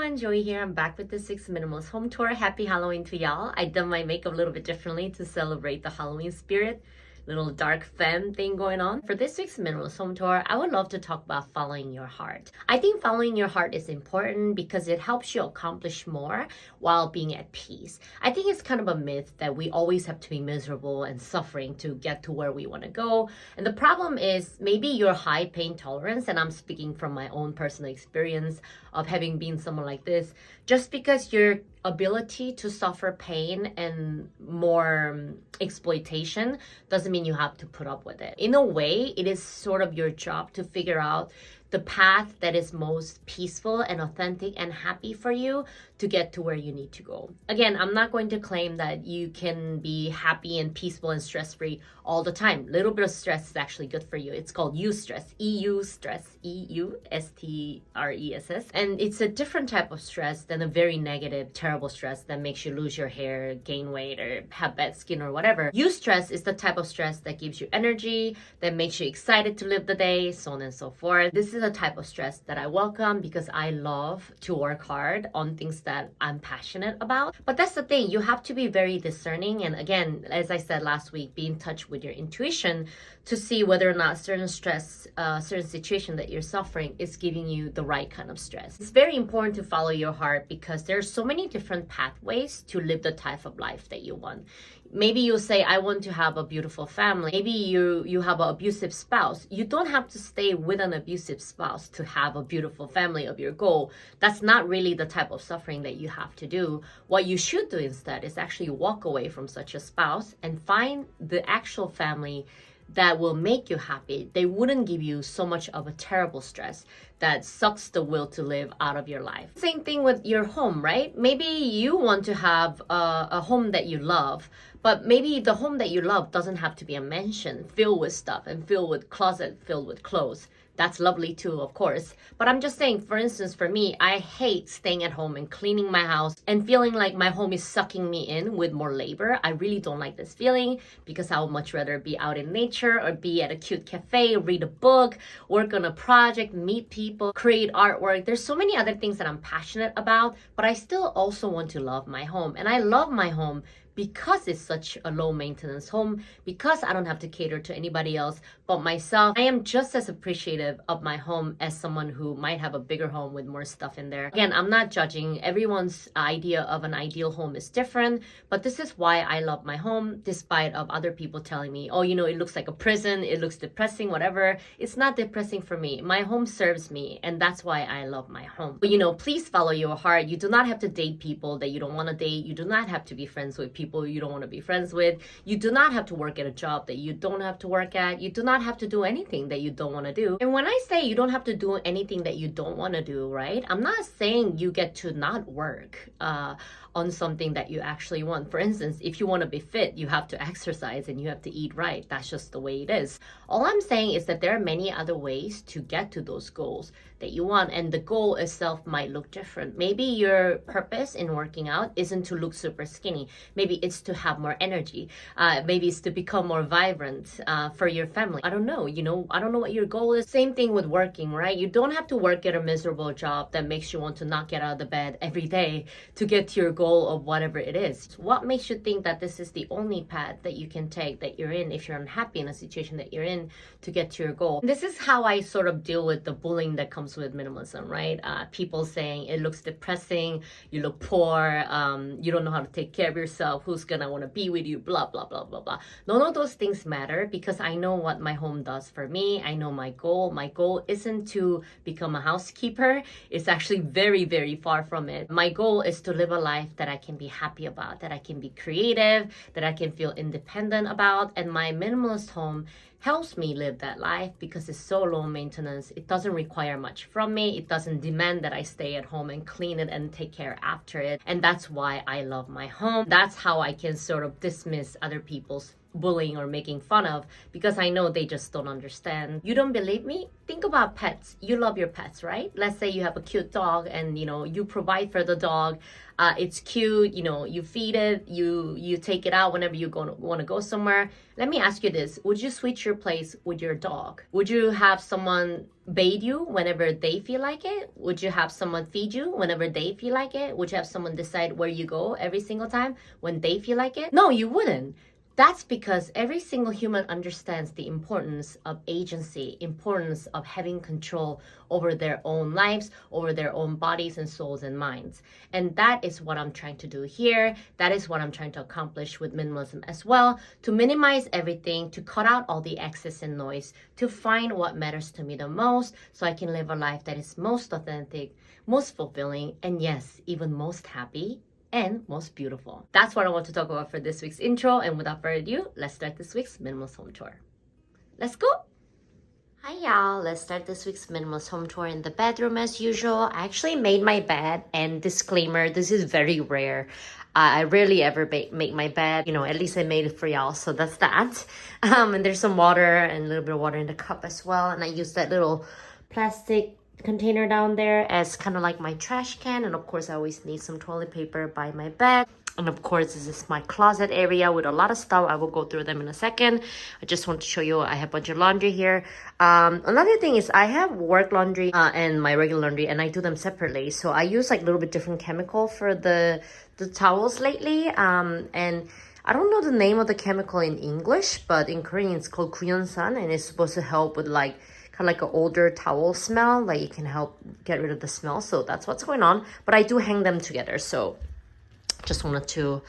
everyone, Joey here. I'm back with the 6th Minimalist home tour. Happy Halloween to y'all. I done my makeup a little bit differently to celebrate the Halloween spirit. Little dark femme thing going on. For this week's Minimalist home tour, I would love to talk about following your heart. I think following your heart is important because it helps you accomplish more while being at peace. I think it's kind of a myth that we always have to be miserable and suffering to get to where we want to go. And the problem is maybe your high pain tolerance, and I'm speaking from my own personal experience of having been someone like this, just because your ability to suffer pain and more exploitation doesn't mean you have to put up with it. In a way, it is sort of your job to figure out the path that is most peaceful and authentic and happy for you to get to where you need to go. Again, I'm not going to claim that you can be happy and peaceful and stress-free all the time. Little bit of stress is actually good for you. It's called eustress, E-U stress, E-U-S-T-R-E-S-S. And it's a different type of stress than a very negative, terrible stress that makes you lose your hair, gain weight, or have bad skin or whatever. Eustress is the type of stress that gives you energy, that makes you excited to live the day, so on and so forth. This is a type of stress that I welcome because I love to work hard on things that I'm passionate about. But that's the thing, you have to be very discerning. And again, as I said last week, be in touch with your intuition to see whether or not certain stress, certain situation that you're suffering is giving you the right kind of stress. It's very important to follow your heart because there's so many different pathways to live the type of life that you want. Maybe you'll say, I want to have a beautiful family. Maybe you have an abusive spouse. You don't have to stay with an abusive spouse to have a beautiful family of your goal. That's not really the type of suffering that you have to do. What you should do instead is actually walk away from such a spouse and find the actual family that will make you happy. They wouldn't give you so much of a terrible stress that sucks the will to live out of your life. Same thing with your home, right? Maybe you want to have a home that you love, but maybe the home that you love doesn't have to be a mansion filled with stuff and filled with closet filled with clothes. That's lovely too, of course. But I'm just saying, for instance, for me, I hate staying at home and cleaning my house and feeling like my home is sucking me in with more labor. I really don't like this feeling because I would much rather be out in nature or be at a cute cafe, read a book, work on a project, meet people, create artwork. There's so many other things that I'm passionate about, but I still also want to love my home. And I love my home because it's such a low maintenance home, because I don't have to cater to anybody else but myself. I am just as appreciative of my home as someone who might have a bigger home with more stuff in there. Again, I'm not judging. Everyone's idea of an ideal home is different, but this is why I love my home, despite of other people telling me, oh, you know, it looks like a prison, it looks depressing, whatever. It's not depressing for me. My home serves me, and that's why I love my home. But, you know, please follow your heart. You do not have to date people that you don't want to date. You do not have to be friends with people you don't want to be friends with. You do not have to work at a job that you don't have to work at. You do not have to do anything that you don't want to do. And when I say you don't have to do anything that you don't want to do, right? I'm not saying you get to not work on something that you actually want. For instance, if you want to be fit, you have to exercise and you have to eat right. That's just the way it is. All I'm saying is that there are many other ways to get to those goals that you want, and the goal itself might look different. Maybe your purpose in working out isn't to look super skinny. Maybe it's to have more energy. Maybe it's to become more vibrant for your family. I don't know, I don't know what your goal is. Same thing with working, right? You don't have to work at a miserable job that makes you want to not get out of the bed every day to get to your goal of whatever it is. What makes you think that this is the only path that you can take, that you're in, if you're unhappy in a situation that you're in, to get to your goal? This is how I sort of deal with the bullying that comes with minimalism, right? People saying it looks depressing, you look poor, you don't know how to take care of yourself, who's gonna want to be with you, blah, blah, blah, blah, blah. None of those things matter because I know what my home does for me. I know my goal. My goal isn't to become a housekeeper. It's actually very, very far from it. My goal is to live a life that I can be happy about, that I can be creative, that I can feel independent about. And my minimalist home helps me live that life because it's so low maintenance. It doesn't require much from me. It doesn't demand that I stay at home and clean it and take care after it. And that's why I love my home. That's how I can sort of dismiss other people's bullying or making fun of, because I know they just don't understand. You don't believe me? Think about pets. You love your pets, right? Let's say you have a cute dog and you provide for the dog. It's cute, you feed it, you take it out whenever you want to go somewhere. Let me ask you this. Would you switch your place with your dog? Would you have someone bathe you whenever they feel like it? Would you have someone feed you whenever they feel like it? Would you have someone decide where you go every single time when they feel like it? No, you wouldn't. That's because every single human understands the importance of agency, importance of having control over their own lives, over their own bodies and souls and minds. And that is what I'm trying to do here. That is what I'm trying to accomplish with minimalism as well, to minimize everything, to cut out all the excess and noise, to find what matters to me the most so I can live a life that is most authentic, most fulfilling, and yes, even most happy and most beautiful. That's what I want to talk about for this week's intro. And without further ado, let's start this week's Minimalist Home Tour. Let's go! Hi y'all, let's start this week's Minimalist Home Tour in the bedroom as usual. I actually made my bed, and disclaimer, this is very rare. I rarely ever make my bed, at least I made it for y'all, so that's that. And there's some water and a little bit of water in the cup as well, and I use that little plastic container down there as kind of like my trash can. And of course I always need some toilet paper by my bed. And of course this is my closet area with a lot of stuff. I will go through them in a second. I just want to show you I have a bunch of laundry here. Another thing is I have work laundry and my regular laundry, and I do them separately. So I use like a little bit different chemical for the towels lately, and I don't know the name of the chemical in English, but in Korean it's called Guyonsan, and it's supposed to help with like kind of like an older towel smell, like it can help get rid of the smell. So that's what's going on. But I do hang them together, so just wanted to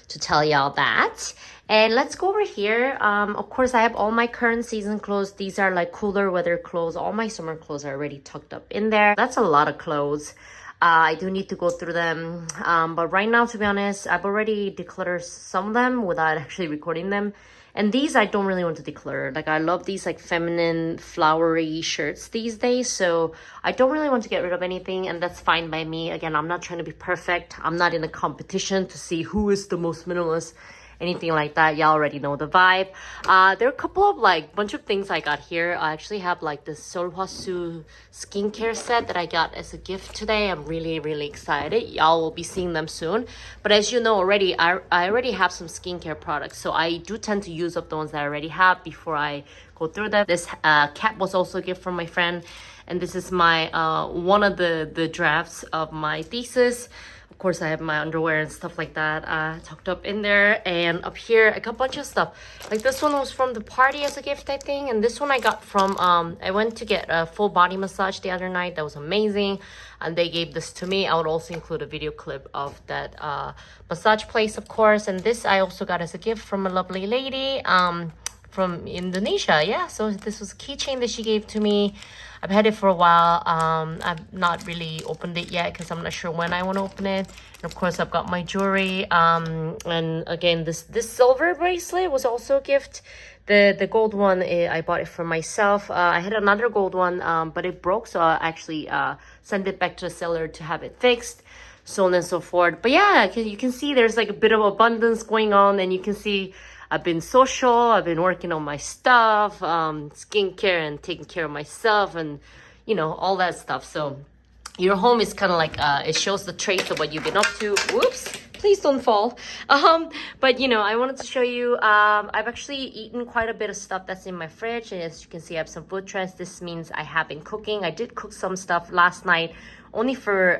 tell y'all that. And let's go over here. Of course I have all my current season clothes. These are like cooler weather clothes. All my summer clothes are already tucked up in there. That's a lot of clothes. I do need to go through them, but right now, to be honest, I've already decluttered some of them without actually recording them. And these I don't really want to declutter. Like I love these like feminine flowery shirts these days, so I don't really want to get rid of anything, and that's fine by me. Again, I'm not trying to be perfect. I'm not in a competition to see who is the most minimalist, anything like that. Y'all already know the vibe. There are a couple of like bunch of things I got here. I actually have like this Solhwasu skincare set that I got as a gift today. I'm really excited. Y'all will be seeing them soon. But as you know already, I already have some skincare products, so I do tend to use up the ones that I already have before I go through them. This cap was also a gift from my friend, and this is my one of the drafts of my thesis. Of course, I have my underwear and stuff like that tucked up in there. And up here, I got a bunch of stuff. Like this one was from the party as a gift, I think. And this one I got from, I went to get a full body massage the other night. That was amazing. And they gave this to me. I would also include a video clip of that massage place, of course. And this I also got as a gift from a lovely lady from Indonesia. Yeah, so this was a keychain that she gave to me. I've had it for a while. I've not really opened it yet because I'm not sure when I want to open it. And of course, I've got my jewelry. And again, this silver bracelet was also a gift. The gold one, I bought it for myself. I had another gold one, but it broke, so I actually sent it back to the seller to have it fixed, so on and so forth. But yeah, you can see there's like a bit of abundance going on, and you can see I've been social, I've been working on my stuff, skincare and taking care of myself, and all that stuff. So your home is kind of like, it shows the traits of what you've been up to. Whoops, please don't fall. But I wanted to show you, I've actually eaten quite a bit of stuff that's in my fridge. And as you can see, I have some food trends. This means I have been cooking. I did cook some stuff last night, only for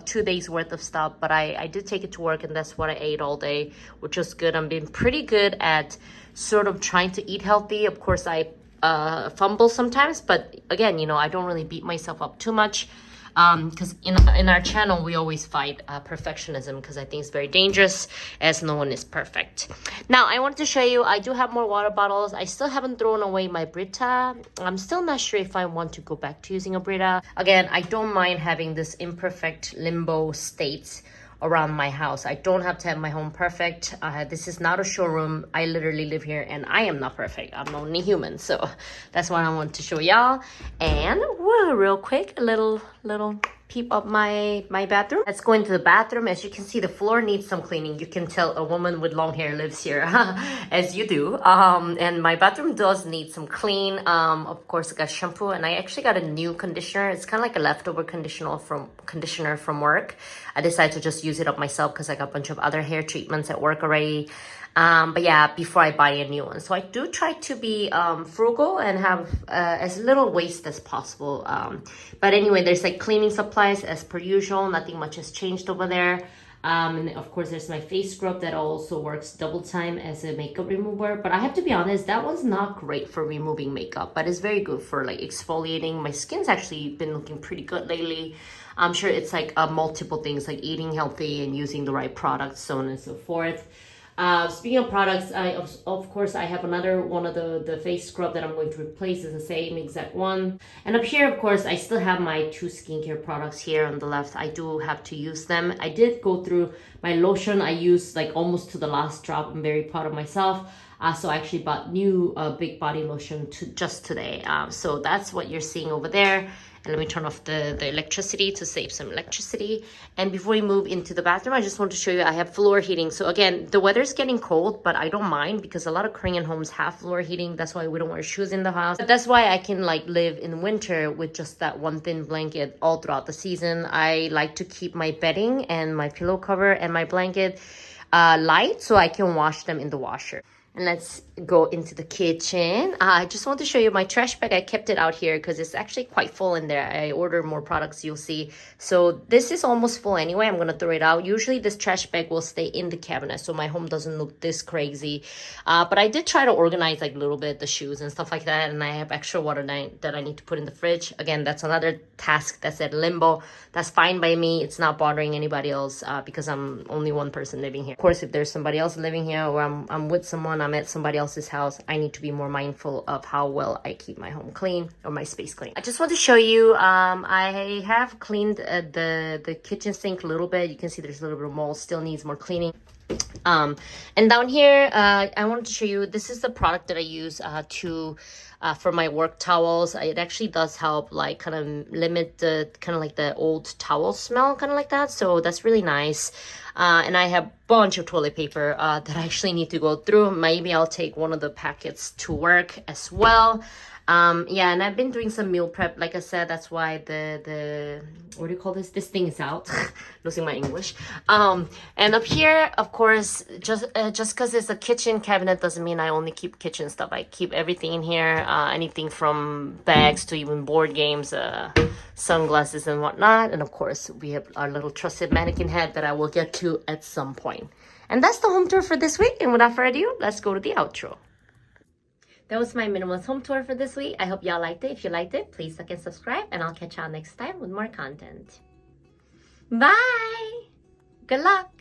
2 days worth of stuff, but I did take it to work, and that's what I ate all day, which was good. I'm being pretty good at sort of trying to eat healthy. Of course, I fumble sometimes, but again, I don't really beat myself up too much, because in our channel we always fight perfectionism, because I think it's very dangerous, as no one is perfect. Now I wanted to show you, I do have more water bottles. I still haven't thrown away my Brita. I'm still not sure if I want to go back to using a Brita. Again, I don't mind having this imperfect limbo state around my house. I don't have to have my home perfect. This is not a showroom. I literally live here, and I am not perfect. I'm only human. So that's what I want to show y'all. And real quick, a little little peep of my bathroom. Let's go into the bathroom. As you can see, the floor needs some cleaning. You can tell a woman with long hair lives here, as you do. And my bathroom does need some clean. Of course, I got shampoo, and I actually got a new conditioner. It's kind of like a leftover conditioner from work. I decided to just use it up myself because I got a bunch of other hair treatments at work already. But yeah, before I buy a new one. So I do try to be frugal and have as little waste as possible. But anyway, there's like cleaning supplies as per usual. Nothing much has changed over there. And of course, there's my face scrub that also works double time as a makeup remover. But I have to be honest, that one's not great for removing makeup, but it's very good for like exfoliating. My skin's actually been looking pretty good lately. I'm sure it's like multiple things, like eating healthy and using the right products, so on and so forth. Speaking of products, of course I have another one of the face scrub that I'm going to replace. Is the same exact one. And up here, of course, I still have my 2 skincare products here on the left. I do have to use them. I did go through my lotion. I used like almost to the last drop. I'm very proud of myself. So I actually bought new big body lotion just today. So that's what you're seeing over there. And let me turn off the electricity to save some electricity. And before we move into the bathroom, I just want to show you I have floor heating. So again, the weather's getting cold, but I don't mind because a lot of Korean homes have floor heating. That's why we don't wear shoes in the house. But that's why I can like live in winter with just that one thin blanket all throughout the season. I like to keep my bedding and my pillow cover and my blanket light so I can wash them in the washer. And let's go into the kitchen. I just want to show you my trash bag. I kept it out here because it's actually quite full in there. I ordered more products, you'll see. So this is almost full anyway. I'm going to throw it out. Usually this trash bag will stay in the cabinet so my home doesn't look this crazy. But I did try to organize like a little bit the shoes and stuff like that. And I have extra water that I need to put in the fridge. Again, that's another task that's at limbo. That's fine by me. It's not bothering anybody else because I'm only one person living here. Of course, if there's somebody else living here or I'm with someone, I'm at somebody else's house, I need to be more mindful of how well I keep my home clean or my space clean. I just want to show you, I have cleaned the kitchen sink a little bit. You can see there's a little bit of mold, still needs more cleaning. And down here, I wanted to show you, this is the product that I use for my work towels. It actually does help like kind of limit the kind of like the old towel smell, kind of like that. So that's really nice. And I have a bunch of toilet paper that I actually need to go through. Maybe I'll take one of the packets to work as well. Yeah, and I've been doing some meal prep. Like I said, that's why the what do you call this? This thing is out. Losing my English. And up here, of course, just because it's a kitchen cabinet doesn't mean I only keep kitchen stuff. I keep everything in here. Anything from bags to even board games, sunglasses and whatnot. And of course, we have our little trusted mannequin head that I will get to at some point. And that's the home tour for this week. And without further ado, let's go to the outro. That was my minimalist home tour for this week. I hope y'all liked it. If you liked it, please like and subscribe, and I'll catch y'all next time with more content. Bye! Good luck!